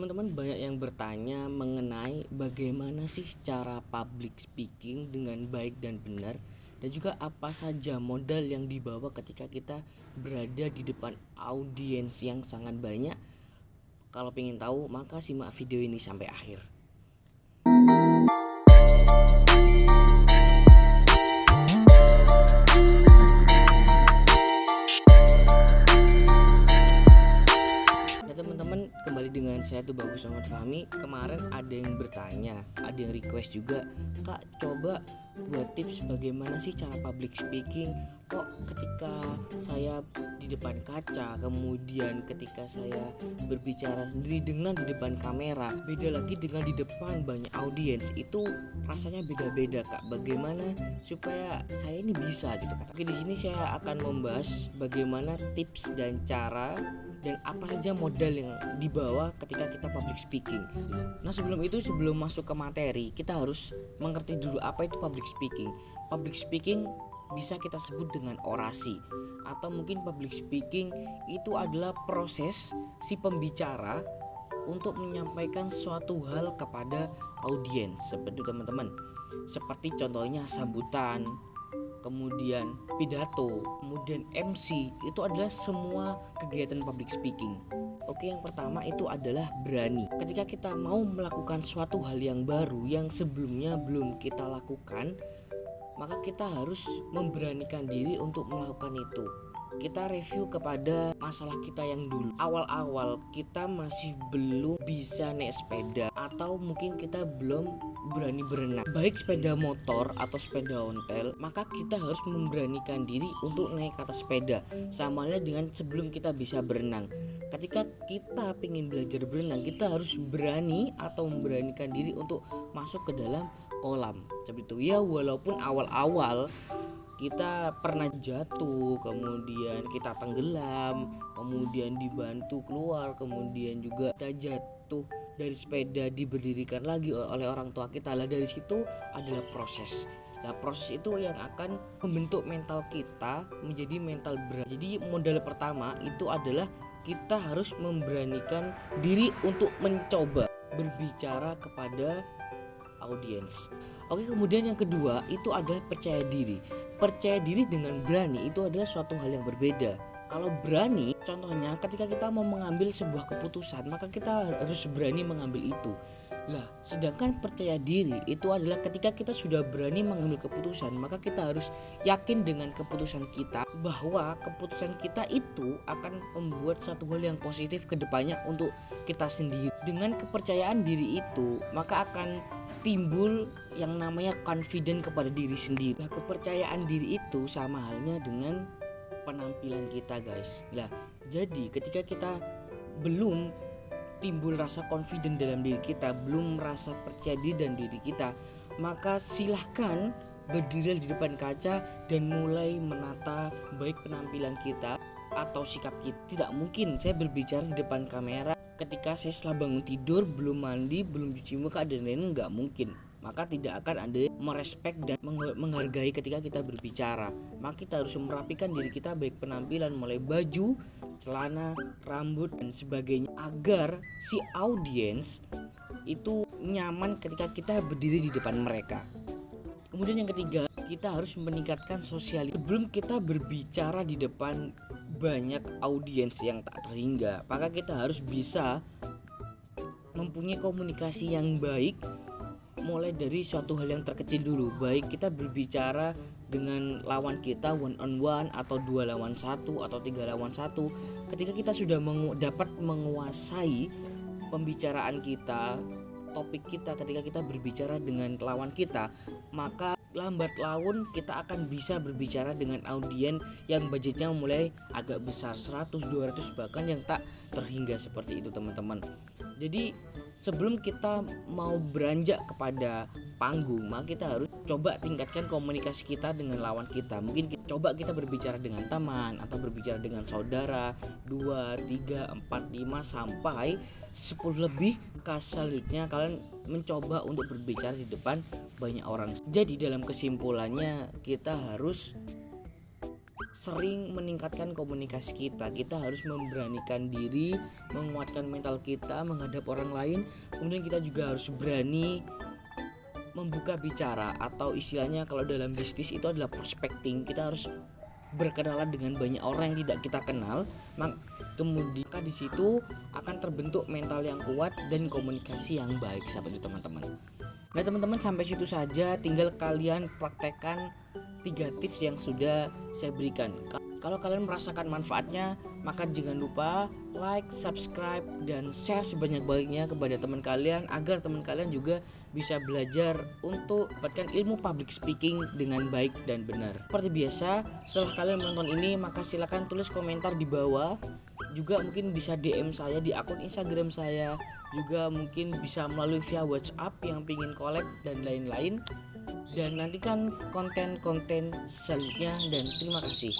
Teman-teman banyak yang bertanya mengenai bagaimana sih cara public speaking dengan baik dan benar, dan juga apa saja modal yang dibawa ketika kita berada di depan audiens yang sangat banyak. Kalau pengen tahu maka simak video ini sampai akhir. Teman-teman, kembali dengan saya tuh Bagus Muhammad Fahmi. Kemarin ada yang bertanya, ada yang request juga, Kak coba buat tips bagaimana sih cara public speaking. Kok ketika saya di depan kaca, kemudian ketika saya berbicara sendiri dengan di depan kamera, beda lagi dengan di depan banyak audiens, itu rasanya beda-beda Kak. Bagaimana supaya saya ini bisa gitu Kak. Oke, di sini saya akan membahas bagaimana tips dan cara dan apa saja modal yang dibawa ketika kita public speaking. Nah sebelum masuk ke materi, kita harus mengerti dulu apa itu public speaking. Public speaking bisa kita sebut dengan orasi, atau mungkin public speaking itu adalah proses si pembicara untuk menyampaikan suatu hal kepada audiens, seperti teman-teman. Seperti contohnya sambutan, kemudian pidato, kemudian MC, itu adalah semua kegiatan public speaking. Oke, yang pertama itu adalah berani. Ketika kita mau melakukan suatu hal yang baru yang sebelumnya belum kita lakukan, maka kita harus memberanikan diri untuk melakukan itu. Kita review kepada masalah kita yang dulu. Awal-awal kita masih belum bisa naik sepeda, atau mungkin kita belum berani berenang, baik sepeda motor atau sepeda ontel, maka kita harus memberanikan diri untuk naik ke atas sepeda. Sama halnya dengan sebelum kita bisa berenang. Ketika kita ingin belajar berenang, kita harus berani atau memberanikan diri untuk masuk ke dalam kolam. Seperti itu ya, walaupun awal-awal kita pernah jatuh, kemudian kita tenggelam, kemudian dibantu keluar, kemudian juga kita jatuh dari sepeda, diberdirikan lagi oleh orang tua kita. Lah dari situ adalah proses. Nah proses itu yang akan membentuk mental kita menjadi mental berat. Jadi modal pertama itu adalah kita harus memberanikan diri untuk mencoba berbicara kepada audiens. Oke, kemudian yang kedua itu adalah percaya diri. Percaya diri dengan berani itu adalah suatu hal yang berbeda. Kalau berani, contohnya ketika kita mau mengambil sebuah keputusan, maka kita harus berani mengambil itu. Lah, sedangkan percaya diri itu adalah ketika kita sudah berani mengambil keputusan, maka kita harus yakin dengan keputusan kita, bahwa keputusan kita itu akan membuat satu hal yang positif ke depannya untuk kita sendiri. Dengan kepercayaan diri itu, maka akan timbul yang namanya confident kepada diri sendiri. Nah, kepercayaan diri itu sama halnya dengan penampilan kita, guys. Lah, jadi ketika kita belum timbul rasa confident dalam diri kita, belum merasa percaya diri dan diri kita, maka silahkan berdiri di depan kaca dan mulai menata baik penampilan kita atau sikap kita. Tidak mungkin saya berbicara di depan kamera ketika saya setelah bangun tidur, belum mandi, belum cuci muka dan lain-lain, nggak mungkin. Maka tidak akan ada merespek dan menghargai ketika kita berbicara. Maka kita harus merapikan diri kita, baik penampilan mulai baju, celana, rambut dan sebagainya, agar si audiens itu nyaman ketika kita berdiri di depan mereka. Kemudian yang ketiga, kita harus meningkatkan sosialisasi. Sebelum kita berbicara di depan banyak audiens yang tak terhingga, maka kita harus bisa mempunyai komunikasi yang baik, mulai dari suatu hal yang terkecil dulu. Baik kita berbicara dengan lawan kita one on one, atau 2 lawan 1, atau 3 lawan 1. Ketika kita sudah dapat menguasai pembicaraan kita, topik kita, ketika kita berbicara dengan lawan kita, maka lambat laun kita akan bisa berbicara dengan audiens yang budgetnya mulai agak besar, 100, 200, bahkan yang tak terhingga, seperti itu teman-teman. Jadi sebelum kita mau beranjak kepada panggung, maka kita harus coba tingkatkan komunikasi kita dengan lawan kita. Mungkin coba kita berbicara dengan teman, atau berbicara dengan saudara, 2, 3, 4, 5 sampai 10 lebih. Selanjutnya kalian mencoba untuk berbicara di depan banyak orang. Jadi dalam kesimpulannya, kita harus sering meningkatkan komunikasi kita. Kita harus memberanikan diri, menguatkan mental kita menghadap orang lain. Kemudian kita juga harus berani membuka bicara, atau istilahnya kalau dalam bisnis itu adalah prospecting. Kita harus berkenalan dengan banyak orang yang tidak kita kenal. Kemudian di situ akan terbentuk mental yang kuat dan komunikasi yang baik, sahabat teman-teman. Nah teman-teman, sampai situ saja, tinggal kalian praktekkan 3 tips yang sudah saya berikan. Kalau kalian merasakan manfaatnya, maka jangan lupa like, subscribe, dan share sebanyak-banyaknya kepada teman kalian, agar teman kalian juga bisa belajar untuk mendapatkan ilmu public speaking dengan baik dan benar. Seperti biasa, setelah kalian menonton ini, maka silakan tulis komentar di bawah. Juga mungkin bisa DM saya di akun Instagram saya, juga mungkin bisa melalui via WhatsApp yang pingin collab dan lain-lain. Dan nantikan konten-konten selanjutnya, dan terima kasih.